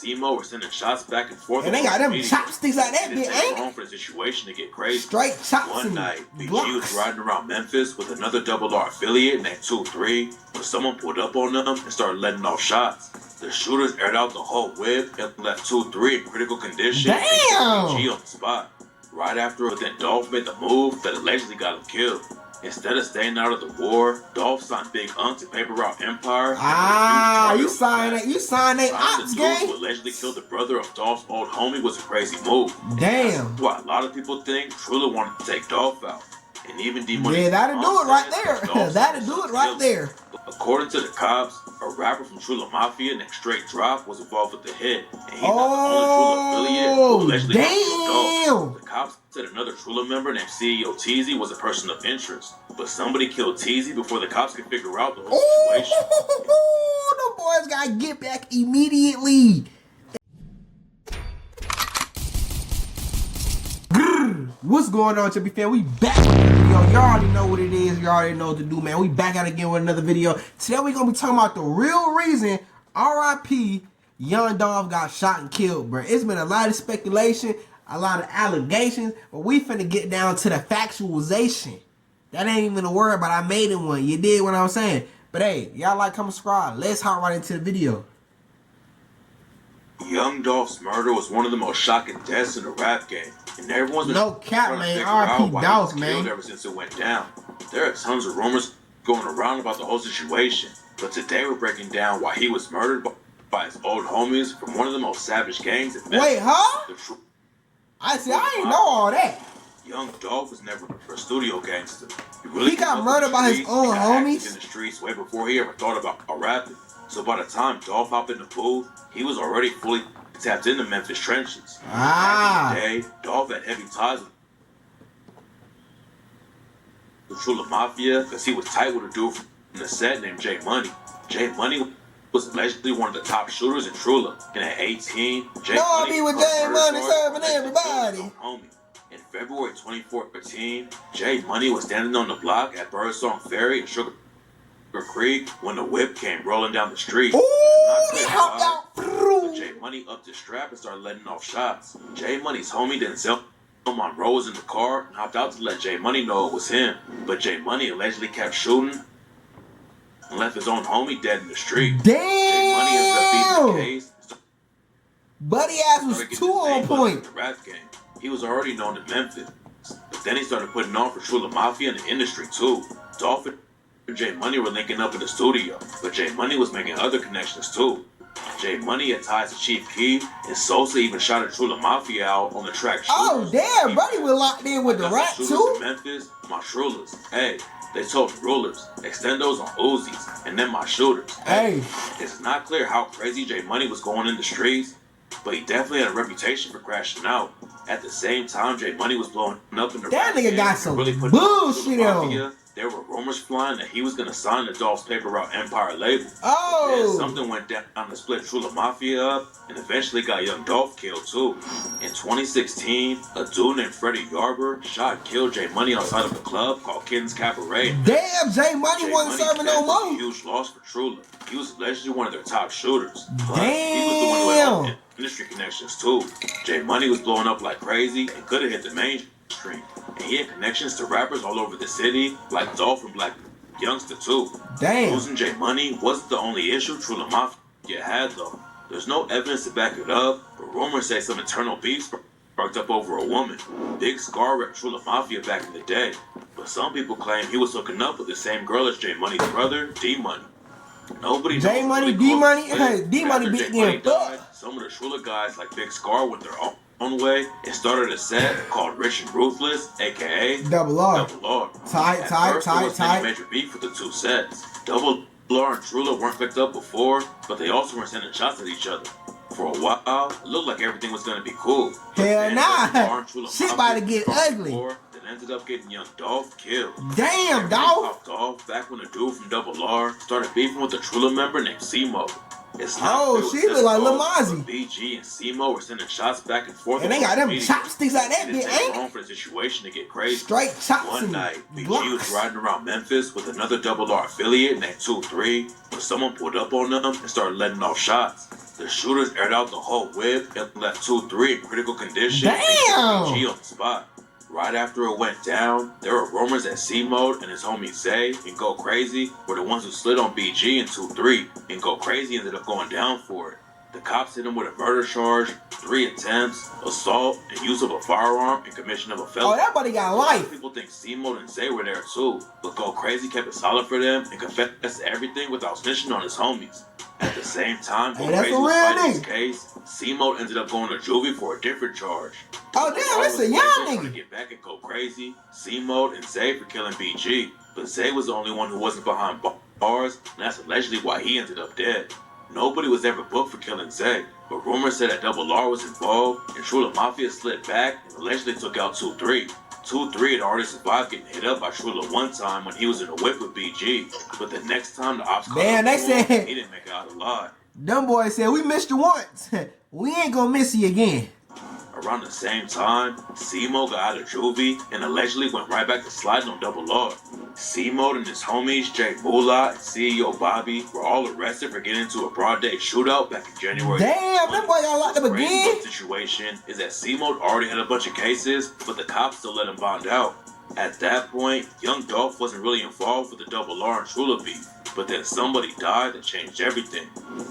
Simo were sending shots back and forth. And they got them chopsticks like that, bitch, ain't it? For the situation to get crazy. Straight chops. One night, BG was riding around Memphis with another Double R affiliate named 2-3 when someone pulled up on them and started letting off shots. The shooters aired out the whole whip and left 2-3 in critical condition. Damn! And BG on the spot. Right after it, then Dolph made the move that allegedly got him killed. Instead of staying out of the war, Dolph signed Big Unk to paper route Empire. You signed that ops gang. Who allegedly killed the brother of Dolph's old homie was a crazy move. Damn. That's why a lot of people think Trula wanted to take Dolph out. And even D-Money. Yeah, that'll do it right there. That'll do it right there. According to the cops, a rapper from Trula Mafia named Straight Drop was involved with the hit. And he's not the only Trula affiliate who allegedly killed Dolph. The cops said another Trula member named CEO Teezy was a person of interest. But somebody killed Teezy before the cops could figure out the whole situation. The boys gotta get back immediately. What's going on, Chubby fan? We back with another video. Y'all already know what it is. You already know what to do, man. We back out again with another video. Today we gonna be talking about the real reason R.I.P. Young Dolph got shot and killed, bro. It's been a lot of speculation, a lot of allegations, but we finna get down to the factualization. That ain't even a word, but I made it one. You did what I'm saying. But hey, y'all like, comment, subscribe. Let's hop right into the video. Young Dolph's murder was one of the most shocking deaths in the rap game. And everyone's been no cap, man. R.I.P. Dolph, man. Ever since it went down. There are tons of rumors going around about the whole situation. But today we're breaking down why he was murdered by his old homies from one of the most savage gangs in Memphis. Wait, huh? I ain't know all that. Young Dolph was never a studio gangster. He got murdered by his own homies in the streets way before he ever thought about rapping. So by the time Dolph hopped in the booth, he was already fully tapped into Memphis trenches. Back in the day, Dolph had heavy ties with the Trula Mafia because he was tight with a dude from the set named J Money. J Money was allegedly one of the top shooters in Trula. And at 18, J Money with J Money serving everybody. In February 2014, J Money was standing on the block at Birdsong Ferry in Sugar Creek when the whip came rolling down the street. Ooh, he hopped out. So J Money upped his strap and started letting off shots. J Money's homie Denzel Monroe was in the car and hopped out to let J Money know it was him. But J Money allegedly kept shooting and left his own homie dead in the street. Damn! J Money ended up beating the case. Buddy ass was too on point. The rap game. He was already known in Memphis, but then he started putting on for Trula Mafia in the industry too. Dolph and J Money were linking up in the studio, but J Money was making other connections too. J Money had ties to Chief Keef, and Sosa even shot a Trula Mafia out on the track. Oh damn, Buddy was locked in with the rap too. In Memphis, my Trulas. Hey, they told rulers, extendos on Uzis, and then my shooters. Hey, it's not clear how crazy J Money was going in the streets, but he definitely had a reputation for crashing out. At the same time, J Money was blowing up in the that nigga got some bullshit on. There were rumors flying that he was going to sign the Dolph's paper route Empire label. Then something went down to split Trula Mafia up and eventually got Young Dolph killed too. In 2016, a dude named Freddie Yarber shot and killed J Money outside of a club called Kittens Cabaret. Damn, J Money wasn't serving no more. A huge loss for Trula. He was allegedly one of their top shooters. Plus, damn. He was the one who had industry connections too. J Money was blowing up like crazy and could have hit the mainstream. And he had connections to rappers all over the city, like Dolph and Black Youngster too. Damn. Losing J Money wasn't the only issue Trula Mafia had though. There's no evidence to back it up, but rumors say some internal beef sparked up over a woman. Big Scar repped Trula Mafia back in the day, but some people claim he was hooking up with the same girl as J Money's brother, D Money. Nobody knows. J Money, D Money, hey, D Money beat him up. Some of the Trula guys like Big Scar went their own way and started a set called Rich and Ruthless, aka Double R. Tight. Major beef with the two sets. Double R and Trula weren't picked up before, but they also weren't sending shots at each other. For a while, it looked like everything was gonna be cool. Hell nah, shit about to get ugly. Then ended up getting Young Dolph killed. Damn, Dolph. Popped off back when a dude from Double R started beefing with a Trula member named Simo. She look like Lil Mozzie. BG and Simo were sending shots back and forth. And they got them chopsticks like that, bitch, ain't it? For the situation to get crazy. Straight chops. One night, BG was riding around Memphis with another Double R affiliate named 2-3 when someone pulled up on them and started letting off shots. The shooters aired out the whole whip and left 2-3 in critical condition. Damn! And BG on the spot. Right after it went down, there were rumors that C-Mode and his homie Zay and Go Crazy were the ones who slid on BG in 2-3, and Go Crazy ended up going down for it. The cops hit him with a murder charge, 3 attempts, assault, and use of a firearm, and commission of a felony. Oh, that buddy got A lot of life. people think C-Mode and Zay were there too, but Go Crazy kept it solid for them and confessed to everything without snitching on his homies. At the same time, Go that's Crazy a was real fighting his nigga. case, C-Mode ended up going to juvie for a different charge. Oh, damn, that's a young Trying to nigga. get back at Go Crazy, C-Mode, and Zay for killing BG, but Zay was the only one who wasn't behind bars, and that's allegedly why he ended up dead. Nobody was ever booked for killing Zay, but rumors said that Double R was involved, and Trula Mafia slid back and allegedly took out 2-3. 2-3 had already survived getting hit up by Trula one time when he was in a whip with BG, but the next time the ops caught Man, up they to him, said- he didn't make it out alive. Them boys said, we missed you once. We ain't gonna miss you again. Around the same time, C-Mo got out of juvie and allegedly went right back to sliding on Double R. C-Mo and his homies, Jay Moolah and CEO Bobby, were all arrested for getting into a broad day shootout back in January. Damn, that boy got locked up The crazy again. about the situation is that C-Mo already had a bunch of cases, but the cops still let him bond out. At that point, young Dolph wasn't really involved with the Double R and Trula beef, but then somebody died that changed everything.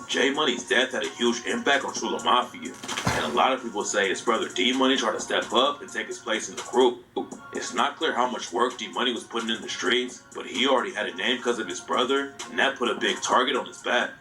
J Money's death had a huge impact on Trula Mafia, and a lot of people say his brother D Money tried to step up and take his place in the crew. It's not clear how much work D Money was putting in the streets, but he already had a name because of his brother, and that put a big target on his back.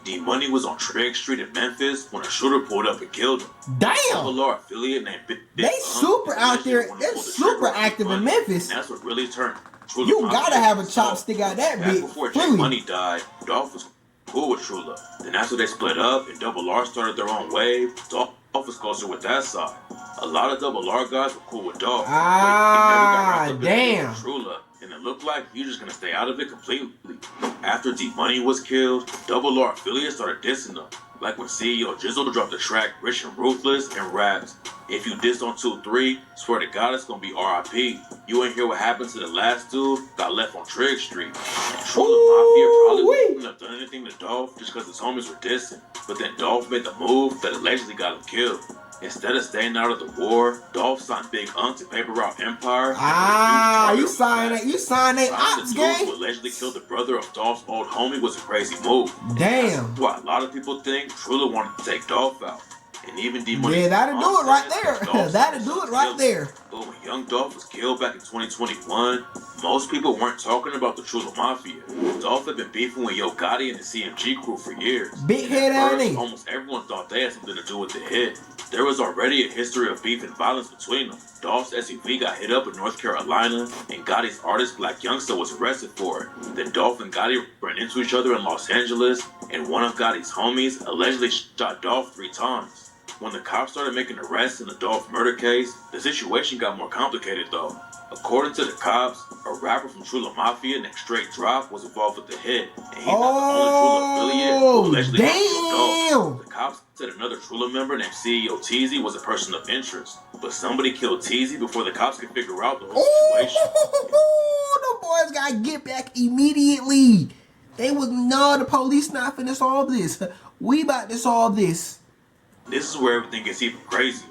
D Money was on Trigg Street in Memphis when a shooter pulled up and killed him. Damn. Double R affiliate named Big They super out there. They're super active in Memphis. And that's what really turned Trula You Mafia gotta have a into chopstick out that Back bitch. before J Really. Money died, Dolph was cool with Trula. Then after they split up and Double R started their own wave, Dolph was closer with that side. A lot of Double R guys were cool with Dolph. Ah, but he never got wrapped up in damn. Trula, and it looked like he was just gonna stay out of it completely. After D Money was killed, Double R affiliates started dissing them. Like when CEO Jizzle dropped the track Rich and Ruthless and raps, "If you diss on 2-3, swear to God it's gonna be RIP. You ain't hear what happened to the last dude, got left on Trigg Street." And Trula Mafia probably wouldn't have done anything to Dolph just because his homies were dissing. But then Dolph made the move that allegedly got him killed. Instead of staying out of the war, Dolph signed Big Unc to paper route Empire. Ah, you signed that. You signed that Signing ops the dude who gang. allegedly killed the brother of Dolph's old homie was a crazy move. Damn. That's why a lot of people think Trula wanted to take Dolph out. And even D Money. Yeah, that'll do it right there. That'll do it right there. But when young Dolph was killed back in 2021, most people weren't talking about the Trula Mafia. Dolph had been beefing with Yo Gotti and the CMG crew for years. Big And at head ass first, nigga. almost everyone thought they had something to do with the hit. There was already a history of beef and violence between them. Dolph's SUV got hit up in North Carolina, and Gotti's artist Black Youngster was arrested for it. Then Dolph and Gotti ran into each other in Los Angeles, and one of Gotti's homies allegedly shot Dolph 3 times. When the cops started making arrests in the Dolph murder case, the situation got more complicated though. According to the cops, a rapper from Trula Mafia named Straight Drop was involved with the hit, and he's not the only Trula affiliate who allegedly killed Dolph. The cops said another Trula member named CEO Teasy was a person of interest, but somebody killed Teasy before the cops could figure out the whole situation. Oh, the boys gotta get back immediately. They was the police not finna solve this. We about to solve this. This is where everything gets even crazier.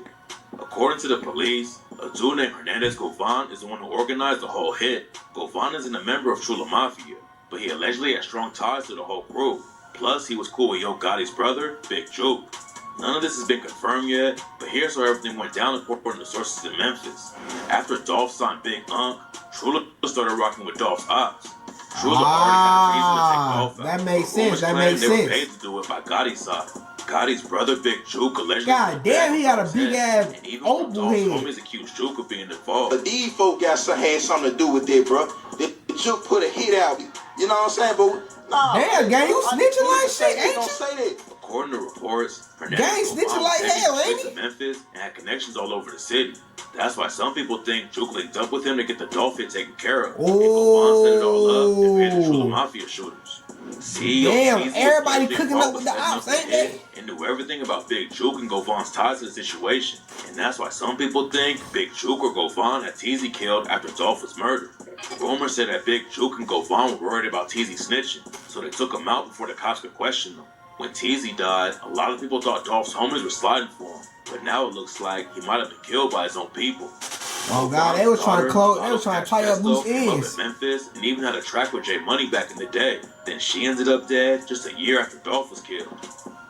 According to the police, a dude named Hernandez Govan is the one who organized the whole hit. Govan isn't a member of Trula Mafia, but he allegedly had strong ties to the whole crew. Plus, he was cool with Yo Gotti's brother, Big Juke. None of this has been confirmed yet, but here's how everything went down according to sources in Memphis. After Dolph signed Big Unc, Trula started rocking with Dolph's ops. Trula already had a reason to take Dolph out. That makes but rumors sense. That claim makes they were sense. paid to do it by Gotti's side. Gotti's brother, Big Juke, allegedly. God damn, he got a big ass And even oval Dolph's head. homies accused Juke of being involved. But these folk had something to do with it, bro. The Juke put a hit out. You know what I'm saying? But nah. Damn, gang, you snitching like shit, They ain't don't you? say that. According to reports, Gang Hernandez snitching Govan like was hell, taking ain't trips he? to Memphis and had connections all over the city. That's why some people think Juke linked up with him to get the Dolph hit taken care of. And Govan set it all up and paid the Trula Mafia shooters. CEO Damn, Teasy was everybody allegedly cooking involved up with the setting ops, the ain't they? hit and knew everything about Big Juke and Govan's ties to the situation. And that's why some people think Big Juke or Govan had Teasy killed after Dolph was murdered. Rumors said that Big Juke and Govan were worried about Teasy snitching, so they took him out before the cops could question him. When TZ died, a lot of people thought Dolph's homies were sliding for him, but now it looks like he might have been killed by his own people. Oh God, they was trying to close. They was trying to tie up loose ends. Up in Memphis and even had a track with J Money back in the day. Then she ended up dead just a year after Dolph was killed.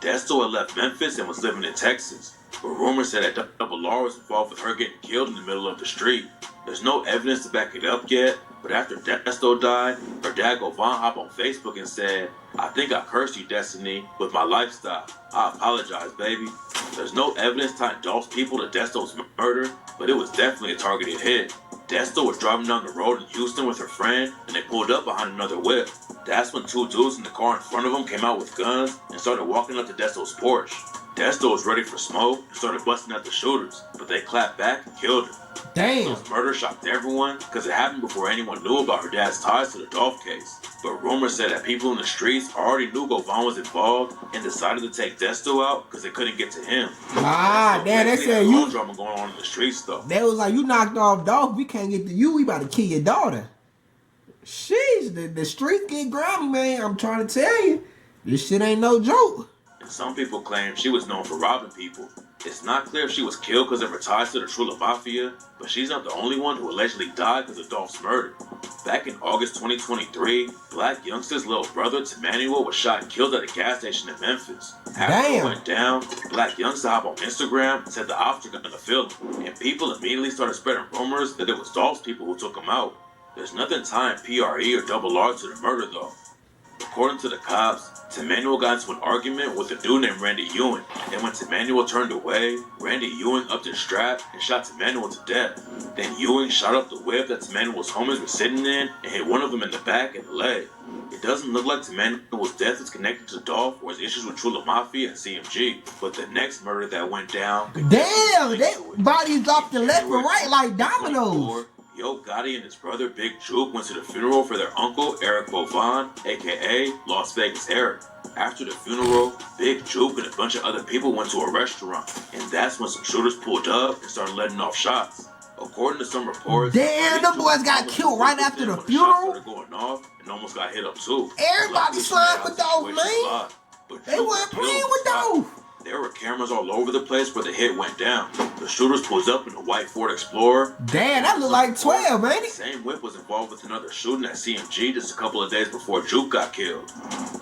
Desto had left Memphis and was living in Texas, but rumors said that Double R was involved with her getting killed in the middle of the street. There's no evidence to back it up yet, but after Desto died, her dad Govan hopped on Facebook and said, "I think I cursed you, Destiny, with my lifestyle. I apologize, baby." There's no evidence tying Dolph's people to Desto's murder, but it was definitely a targeted hit. Desto was driving down the road in Houston with her friend, and they pulled up behind another whip. That's when two dudes in the car in front of them came out with guns and started walking up to Desto's porch. Desto was ready for smoke and started busting at the shooters, but they clapped back and killed her. Damn. Desto's murder shocked everyone because it happened before anyone knew about her dad's ties to the Dolph case. But rumors said that people in the streets already knew Govan was involved and decided to take Desto out because they couldn't get to him. Ah, damn, they said you. Drama going on in the streets though. They was like, you knocked off Dolph, we can't get to you, we about to kill your daughter. Sheesh, the streets get grimy, man. I'm trying to tell you, this shit ain't no joke. And some people claim she was known for robbing people. It's not clear if she was killed because of her ties to the Trula Mafia, but she's not the only one who allegedly died because of Dolph's murder. Back in August 2023, Black Youngster's little brother, Emmanuel, was shot and killed at a gas station in Memphis. After it went down, Black Youngster hopped on Instagram and said the ops were going to fill him, and people immediately started spreading rumors that it was Dolph's people who took him out. There's nothing tying PRE or Double R to the murder though. According to the cops, Emmanuel got into an argument with a dude named Randy Ewing, and when Emmanuel turned away, Randy Ewing upped his strap and shot Emmanuel to death. Then Ewing shot up the whip that Emmanuel's homies were sitting in and hit one of them in the back and the leg. It doesn't look like Emmanuel's death is connected to Dolph or his issues with Trula Mafia and CMG, but the next murder that went down... Damn, they bodies dropped the left and right like dominoes. Yo Gotti and his brother Big Juke went to the funeral for their uncle Eric Bovan, aka Las Vegas Eric. After the funeral, Big Juke and a bunch of other people went to a restaurant, and that's when some shooters pulled up and started letting off shots. According to some reports, damn, the boys got killed right after the funeral. Started going off and almost got hit up too. Everybody slime for Dolph, man. They weren't playing with Dolph. There were cameras all over the place where the hit went down. The shooters pulled up in a white Ford Explorer. Damn, that looked like 12, man. The same whip was involved with another shooting at CMG just a couple of days before Juke got killed.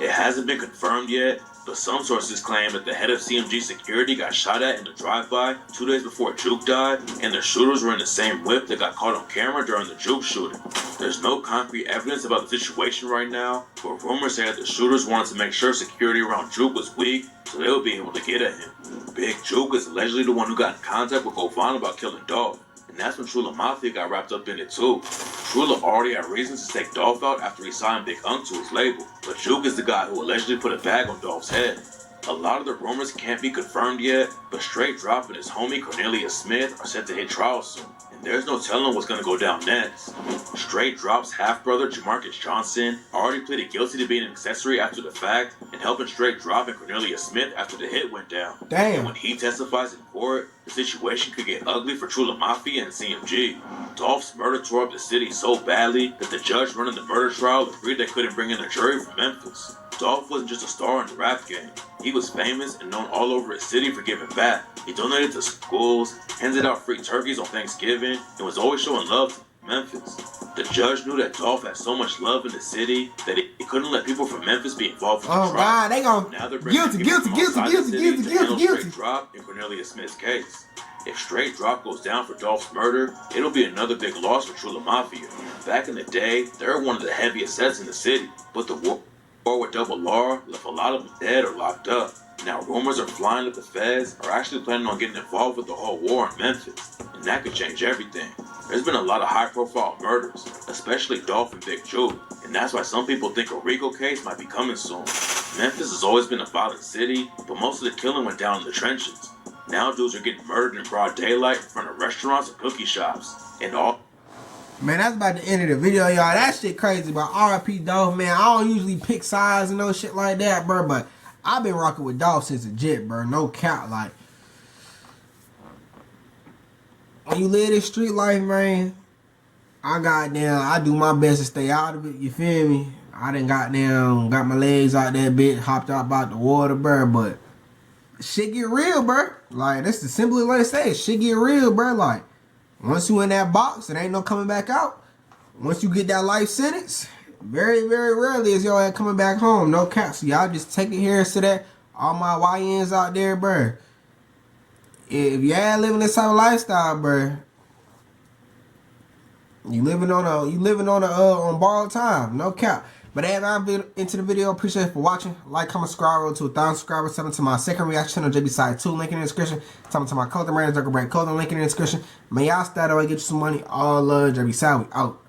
It hasn't been confirmed yet, but some sources claim that the head of CMG security got shot at in the drive-by 2 days before Juke died, and the shooters were in the same whip that got caught on camera during the Juke shooting. There's no concrete evidence about the situation right now, but rumors say that the shooters wanted to make sure security around Juke was weak, so they would be able to get at him. Big Juke is allegedly the one who got in contact with Govan about killing Dolph, and that's when Trula Mafia got wrapped up in it too. Trula already had reasons to take Dolph out after he signed Big Unk to his label, but Juke is the guy who allegedly put a bag on Dolph's head. A lot of the rumors can't be confirmed yet, but Straight Drop and his homie Cornelius Smith are set to hit trial soon, and there's no telling what's going to go down next. Straight Drop's half-brother Jamarcus Johnson already pleaded guilty to being an accessory after the fact and helping Straight Drop and Cornelius Smith after the hit went down. Damn. And when he testifies in court, the situation could get ugly for Trula Mafia and CMG. Dolph's murder tore up the city so badly that the judge running the murder trial agreed they couldn't bring in a jury from Memphis. Dolph wasn't just a star in the rap game. He was famous and known all over his city for giving back. He donated to schools, handed out free turkeys on Thanksgiving, and was always showing love to Memphis. The judge knew that Dolph had so much love in the city that he couldn't let people from Memphis be involved with the trial. God, they gon' now they're guilty Drop in Cornelius Smith's case. If Straight Drop goes down for Dolph's murder, it'll be another big loss for Trula Mafia. Back in the day, they were one of the heaviest sets in the city, but the war with Double R left a lot of them dead or locked up. Now rumors are flying that the feds are actually planning on getting involved with the whole war in Memphis, and that could change everything. There's been a lot of high-profile murders, especially Dolph and Big Juke, and that's why some people think a Rico case might be coming soon. Memphis has always been a violent city, but most of the killing went down in the trenches. Now dudes are getting murdered in broad daylight in front of restaurants and cookie shops, and all. Man, that's about the end of the video, y'all. That shit crazy, but RIP Dolph, man. I don't usually pick sides and no shit like that, bro, but I've been rocking with Dolph since a jet, bro. No cap, like. When you live this street life, man, I do my best to stay out of it, you feel me? I done got my legs out that bit, hopped out about the water, bro. But shit get real, bro. Like, that's the simplest way to say it. Shit get real, bro. Like, once you in that box, it ain't no coming back out. Once you get that life sentence, very, very rarely is your ass coming back home. No cap. So y'all just take it here to that. All my YNs out there, bro. If y'all living this type of lifestyle, bro, you living on on borrowed time. No cap. But as I've been into the video, appreciate it for watching. Like, comment, subscribe, roll to 1,000 subscribers. Tell them to my second reaction channel, JBsiah 2, link in the description. Tell them to my clothing brand, JungleBredClothing, link in the description. May y'all start away, get you some money. All love, JBsiah, we out.